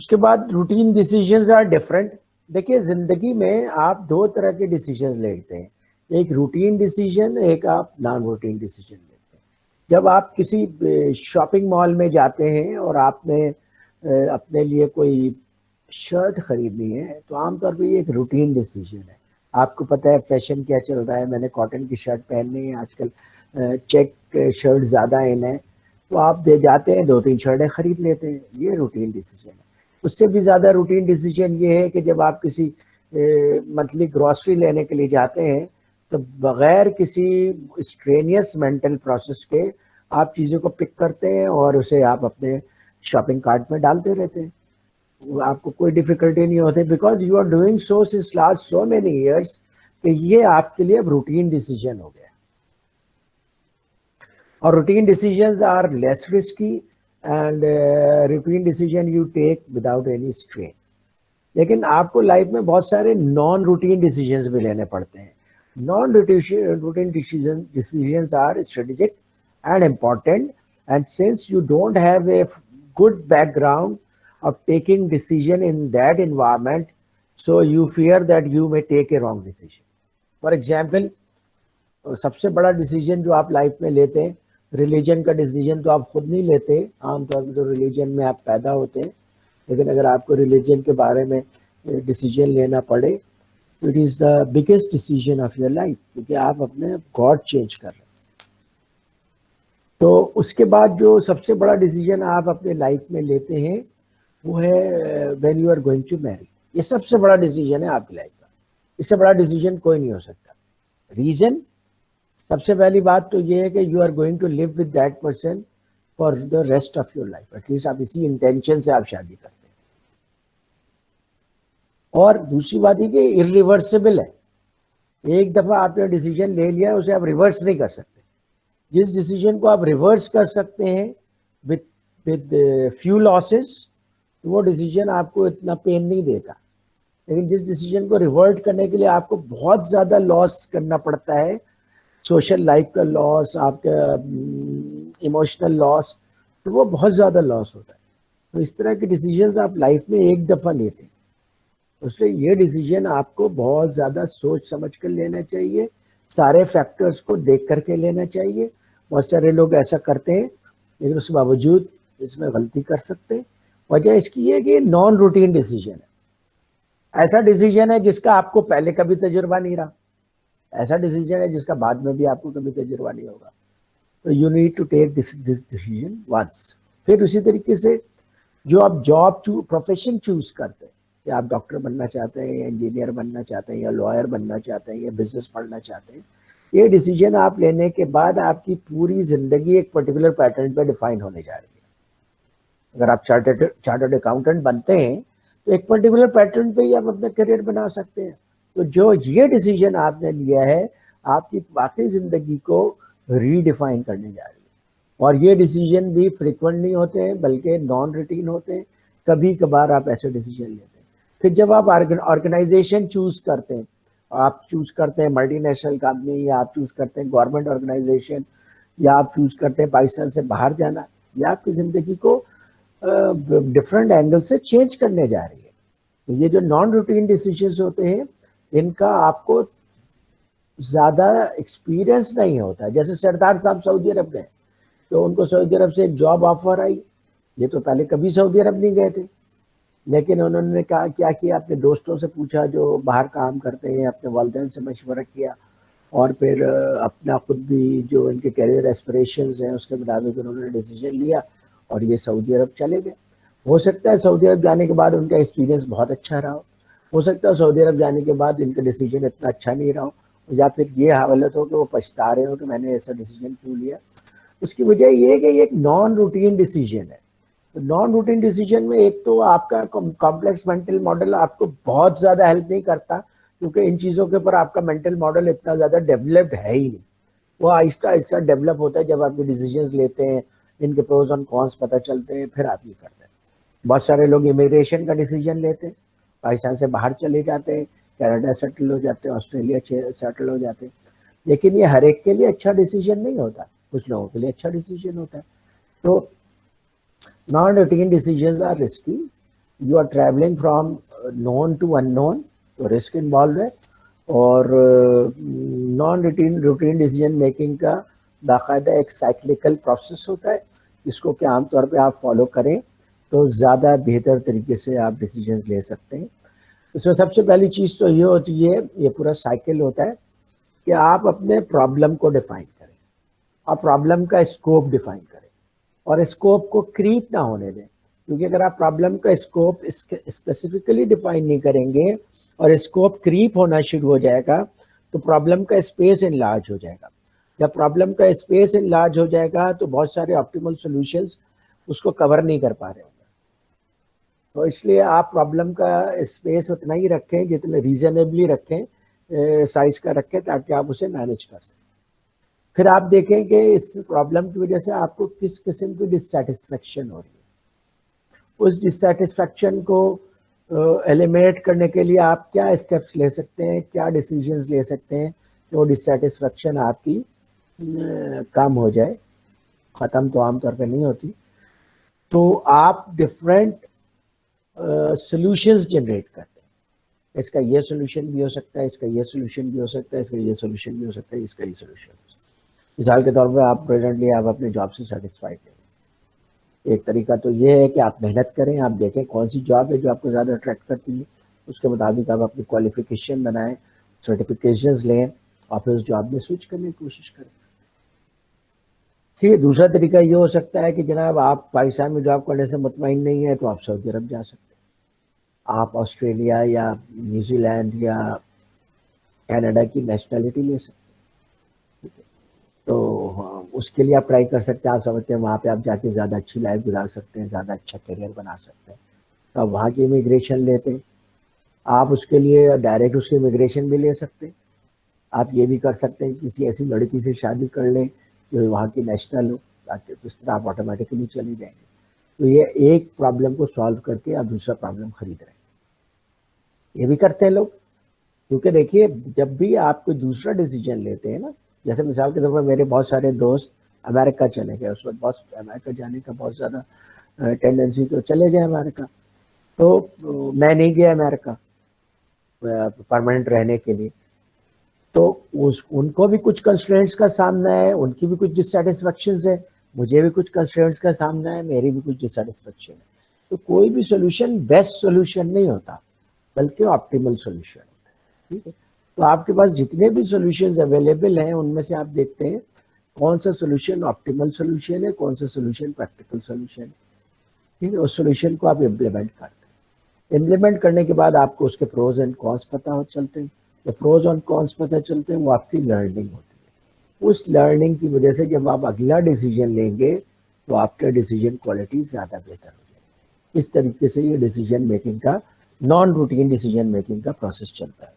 उसके बाद routine decisions are different. देखिए जिंदगी में आप दो तरह के डिसीजन लेते हैं, एक रूटीन डिसीजन, एक आप नॉन रूटीन डिसीजन लेते हैं। जब आप किसी शॉपिंग मॉल में जाते हैं और आपने अपने लिए कोई शर्ट खरीदनी है तो आमतौर पर ये एक रूटीन डिसीजन है। आपको पता है फैशन क्या चल रहा है, मैंने कॉटन की शर्ट पहननी है आजकल, चेक शर्ट ज़्यादा इन है, तो आप दे जाते हैं दो तीन शर्टें खरीद लेते हैं, ये रूटीन डिसीजन है। उससे भी ज़्यादा रूटीन डिसीजन ये है कि जब आप किसी मंथली ग्रॉसरी लेने के लिए जाते हैं तो बगैर किसी स्ट्रेनियस मेंटल प्रोसेस के आप चीज़ों को पिक करते हैं और उसे आप अपने शॉपिंग कार्ट में डालते रहते हैं। आपको कोई डिफिकल्टी नहीं होती because you are doing so since last so many years कि ये आपके लिए अब रूटीन डिसीजन हो गया। और routine decisions are less risky and routine decision you take without any strain. लेकिन आपको लाइफ में बहुत सारे नॉन रूटीन डिसीजंस भी लेने पड़ते हैं। Non routine decisions are strategic and important, and since you don't have a good background of taking decision in that environment, so you fear that you may take a wrong decision. For example, सबसे बड़ा decision जो आप life में लेते हैं, religion का decision तो आप खुद नहीं लेते, आमतौर पर तो रिलीजन में आप पैदा होते हैं, लेकिन अगर आपको रिलीजन के बारे में डिसीजन लेना पड़े तो it is the biggest decision of your life, क्योंकि आप अपने गॉड चेंज कर रहे हैं। तो उसके बाद जो सबसे बड़ा डिसीजन आप अपने लाइफ में लेते हैं वो है when you are going to marry. ये सबसे बड़ा डिसीजन है आपकी लाइफ का, इससे बड़ा डिसीजन कोई नहीं हो सकता। रीजन, सबसे पहली बात तो ये है कि you are going to live with that person for the rest of your life, at least आप इसी इंटेंशन से आप शादी करते हैं। और दूसरी बात ये कि इरिवर्सिबल है, एक दफा आपने डिसीजन ले लिया उसे आप रिवर्स नहीं कर सकते। जिस डिसीजन को आप रिवर्स कर सकते हैं विद फ्यू लॉसेस, तो वो डिसीजन आपको इतना पेन नहीं देता। लेकिन जिस डिसीजन को रिवर्ट करने के लिए आपको बहुत ज़्यादा लॉस करना पड़ता है, सोशल लाइफ का लॉस, आपका इमोशनल लॉस, तो वो बहुत ज़्यादा लॉस होता है। तो इस तरह के डिसीजंस आप लाइफ में एक दफ़ा लेते हैं, इसलिए ये डिसीजन आपको बहुत ज़्यादा सोच समझ कर लेना चाहिए, सारे फैक्टर्स को देख करके लेना चाहिए। बहुत सारे लोग ऐसा करते हैं लेकिन उसके बावजूद इसमें गलती कर सकते हैं। वजह इसकी है कि नॉन रूटीन डिसीजन है, ऐसा डिसीजन है जिसका आपको पहले कभी तजुर्बा नहीं रहा, ऐसा डिसीजन है जिसका बाद में भी आपको कभी तजुर्बा नहीं होगा। तो you need to take this decision once. फिर उसी तरीके से जो आप जॉब प्रोफेशन चूज करते हैं, या आप डॉक्टर बनना चाहते हैं या इंजीनियर बनना चाहते हैं या लॉयर बनना चाहते हैं या बिजनेस पढ़ना चाहते हैं, ये डिसीजन आप लेने के बाद आपकी पूरी जिंदगी एक पर्टिकुलर पैटर्न पे डिफाइन होने जा रही है। अगर आप चार्टर्ड अकाउंटेंट बनते हैं तो एक पर्टिकुलर पैटर्न पे ही आप अपना करियर बना सकते हैं। तो जो ये डिसीजन आपने लिया है आपकी बाकी जिंदगी को रीडिफाइन करने जा रही है। और ये डिसीजन भी फ्रिक्वेंट नहीं होते हैं बल्कि नॉन रूटीन होते हैं, कभी कभार आप ऐसे डिसीजन लेते हैं। फिर जब आप ऑर्गेनाइजेशन चूज करते हैं, आप चूज करते हैं मल्टीनेशनल कंपनी, या आप चूज करते हैं गवर्नमेंट ऑर्गेनाइजेशन, या आप चूज करते हैं पाकिस्तान से बाहर जाना, या आपकी जिंदगी को डिफरेंट एंगल से चेंज करने जा रही है। तो ये जो नॉन रूटीन डिसीजंस होते हैं इनका आपको ज्यादा एक्सपीरियंस नहीं होता। जैसे सरदार साहब सऊदी अरब गए तो उनको सऊदी अरब से एक जॉब ऑफर आई, ये तो पहले कभी सऊदी अरब नहीं गए थे, लेकिन उन्होंने क्या किया, अपने दोस्तों से पूछा जो बाहर काम करते हैं, अपने वालिदैन से मशवरा किया, और फिर अपना खुद भी जो इनके करियर एस्पिरेशंस हैं उसके मुताबिक उन्होंने डिसीजन लिया और ये सऊदी अरब चले गए। हो सकता है सऊदी अरब जाने के बाद उनका एक्सपीरियंस बहुत अच्छा रहा हो सकता है सऊदी अरब जाने के बाद इनका डिसीजन इतना अच्छा नहीं रहा हो, या फिर ये हालत हो कि वो पछता रहे हो कि मैंने ऐसा डिसीजन क्यों लिया। उसकी वजह ये है कि ये एक नॉन रूटीन डिसीजन है। तो नॉन रूटीन डिसीजन में एक तो आपका कॉम्प्लेक्स मेंटल मॉडल आपको बहुत ज़्यादा हेल्प नहीं करता, क्योंकि इन चीज़ों के ऊपर आपका मेंटल मॉडल इतना ज़्यादा डेवलप्ड है ही नहीं। वो आहिस्ता आहिस्ता डेवलप होता है जब आप ये डिसीजंस लेते हैं, इनके प्रोज और कॉन्स पता चलते हैं, फिर आप ये करते हैं। बहुत सारे लोग इमिग्रेशन का डिसीजन लेते हैं, पाकिस्तान से बाहर चले जाते हैं, कनाडा सेटल हो जाते हैं, ऑस्ट्रेलिया सेटल हो जाते हैं, लेकिन ये हर एक के लिए अच्छा डिसीजन नहीं होता, कुछ लोगों के लिए अच्छा डिसीजन होता है। तो non routine decisions are risky you are travelling from known to unknown, तो रिस्क इन्वॉल्व है। और नॉन रूटीन डिसीजन मेकिंग का बाकायदा एक साइक्लिकल प्रोसेस होता है, इसको कि आमतौर पे आप फॉलो करें तो ज़्यादा बेहतर तरीके से आप डिसीजन ले सकते हैं। इसमें सबसे पहली चीज़ तो ये होती है, ये पूरा साइकिल होता है कि आप अपने प्रॉब्लम को डिफाइन करें और प्रॉब्लम का स्कोप डिफाइन करें और स्कोप को क्रीप ना होने दें, क्योंकि अगर आप प्रॉब्लम का स्कोप स्पेसिफिकली डिफाइन नहीं करेंगे और स्कोप क्रीप होना शुरू हो जाएगा तो प्रॉब्लम का स्पेस इनलार्ज हो जाएगा। जब प्रॉब्लम का स्पेस इनलार्ज हो जाएगा तो बहुत सारे ऑप्टिमल सॉल्यूशंस उसको कवर नहीं कर पा रहे होंगे। तो इसलिए आप प्रॉब्लम का स्पेस उतना ही रखें जितना रीजनेबली रखें, साइज का रखें, ताकि आप उसे मैनेज कर सकें। फिर आप देखें कि इस प्रॉब्लम की वजह से आपको किस किस्म की डिससैटिस्फैक्शन हो रही है। उस डिससैटिस्फैक्शन को एलिमिनेट करने के लिए आप क्या स्टेप्स ले सकते हैं, क्या डिसीजंस ले सकते हैं कि वो डिससैटिस्फैक्शन आपकी कम हो जाए। ख़त्म तो आमतौर पर नहीं होती। तो आप डिफरेंट सॉल्यूशंस जनरेट करते हैं। इसका ये सॉल्यूशन भी हो सकता है, इसका ये सॉल्यूशन भी हो सकता है, इसका ये सॉल्यूशन भी हो सकता है, इसका ये सॉल्यूशन हो सकता है। मिसाल के तौर पर आप प्रेजेंटली आप अपने जॉब से सेटिस्फाइड नहीं। एक तरीका तो ये है कि आप मेहनत करें, आप देखें कौन सी जॉब है जो आपको ज़्यादा अट्रैक्ट करती है, उसके मुताबिक आप अपनी क्वालिफिकेशन बनाएं, सर्टिफिकेशंस लें और फिर उस जॉब में स्विच करने की कोशिश करें। ठीक है। दूसरा तरीका ये हो सकता है कि जनाब आप पाकिस्तान में जॉब करने से मुतमईन नहीं है तो आप सऊदी अरब जा सकते हैं, आप ऑस्ट्रेलिया या न्यूजीलैंड या कनाडा की नेशनलिटी ले सकते हैं। ठीक है। तो उसके लिए आप ट्राई कर सकते हैं। आप समझते हैं वहाँ पे आप जाके ज़्यादा अच्छी लाइफ गुजार सकते हैं, ज़्यादा अच्छा करियर बना सकते हैं, तो आप वहाँ की इमिग्रेशन लेते हैं। आप उसके लिए डायरेक्ट उसकी इमिग्रेशन भी ले सकते हैं। आप ये भी कर सकते हैं किसी ऐसी लड़की से शादी कर लें जो वहाँ की नेशनल हो, ताकि इस तरह आप ऑटोमेटिकली चले जाएंगे। तो ये एक प्रॉब्लम को सॉल्व करके आप दूसरा प्रॉब्लम खरीद रहे हैं, ये भी करते हैं लोग। क्योंकि देखिए जब भी आप कोई दूसरा डिसीजन लेते हैं ना, जैसे मिसाल के तौर पर मेरे बहुत सारे दोस्त अमेरिका चले गए, उस वक्त बहुत अमेरिका जाने का बहुत ज़्यादा टेंडेंसी, तो चले गए अमेरिका। तो मैं नहीं गया अमेरिका परमानेंट रहने के लिए। तो उनको भी कुछ कंस्ट्रेंट्स का सामना है, उनकी भी कुछ डिससैटिस्फैक्शंस है, मुझे भी कुछ कंस्ट्रेंट्स का सामना है, मेरी भी कुछ डिससैटिस्फैक्शन है। तो कोई भी सोल्यूशन बेस्ट सोल्यूशन नहीं होता, बल्कि ऑप्टिमल सोल्यूशन होता है। ठीक है। तो आपके पास जितने भी सोल्यूशंस अवेलेबल हैं उनमें से आप देखते हैं कौन सा सोल्यूशन ऑप्टिमल सोल्यूशन है, कौन सा सोल्यूशन प्रैक्टिकल सोल्यूशन है। ठीक है। उस सोल्यूशन को आप इम्प्लीमेंट करते हैं। इम्प्लीमेंट करने के बाद आपको उसके प्रोज एंड कॉन्स पता हो चलते हैं। जो प्रोज और कॉन्स पता चलते हैं वो आपकी लर्निंग होती है। उस लर्निंग की वजह से जब आप अगला डिसीजन लेंगे तो आपका डिसीजन क्वालिटी ज़्यादा बेहतर हो जाएगी। इस तरीके से ये डिसीजन मेकिंग का, नॉन रूटीन डिसीजन मेकिंग का प्रोसेस चलता है।